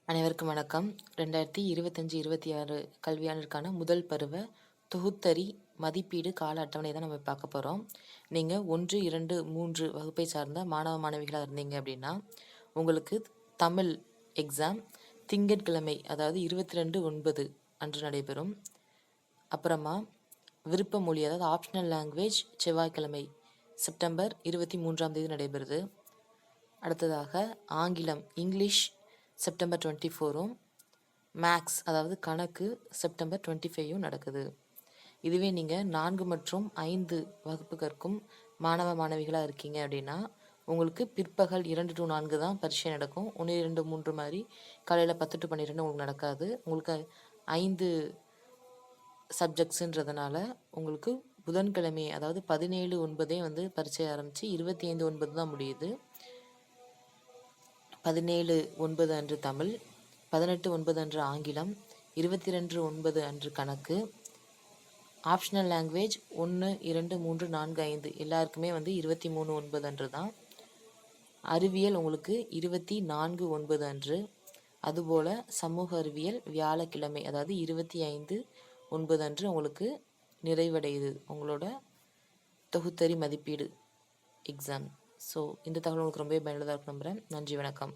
அனைவருக்கும் வணக்கம். 2025-26 கல்வியாண்டிற்கான முதல் பருவ தொகுத்தறி மதிப்பீடு கால அட்டவணை தான் நம்ம பார்க்க போகிறோம். நீங்கள் 1, 2, 3 வகுப்பை சார்ந்த மாணவ மாணவிகளாக இருந்தீங்க அப்படின்னா உங்களுக்கு தமிழ் எக்ஸாம் திங்கட்கிழமை அதாவது 22/9 அன்று நடைபெறும். அப்புறமா விருப்ப மொழி அதாவது ஆப்ஷனல் லாங்குவேஜ் செவ்வாய்க்கிழமை செப்டம்பர் 23ஆம் தேதி நடைபெறுது. அடுத்ததாக ஆங்கிலம் இங்கிலீஷ் செப்டம்பர் 24ம் மேக்ஸ் அதாவது கணக்கு செப்டம்பர் 25ம் நடக்குது. இதுவே நீங்கள் 4 மற்றும் 5 வகுப்பு கற்கும் மாணவ மாணவிகளாக இருக்கீங்க அப்படின்னா உங்களுக்கு பிற்பகல் 2 to 4 தான் பரீட்சை நடக்கும். 1, 2, 3 மாதிரி காலையில் 10 to 12 உங்களுக்கு நடக்காது. உங்களுக்கு 5 சப்ஜெக்ட்ஸுன்றதுனால உங்களுக்கு புதன்கிழமை அதாவது 17/9 வந்து பரீட்சை ஆரம்பித்து 25/9 தான் முடியுது. 17/9 அன்று தமிழ், 18/9 அன்று ஆங்கிலம், 22/9 அன்று கணக்கு, ஆப்ஷனல் லாங்குவேஜ் 1, 2, 3, 4, 5 எல்லாருக்குமே வந்து 23/9 அன்று தான். அறிவியல் உங்களுக்கு 24/9 அன்று. அதுபோல் சமூக அறிவியல் வியாழக்கிழமை அதாவது 25/9 அன்று உங்களுக்கு நிறைவடையுது உங்களோட தொகுத்தறி மதிப்பீடு எக்ஸாம். ஸோ இந்த தகவல் உங்களுக்கு ரொம்பவே பயனுள்ளதாக இருக்கும் நம்புகிறேன். நன்றி, வணக்கம்.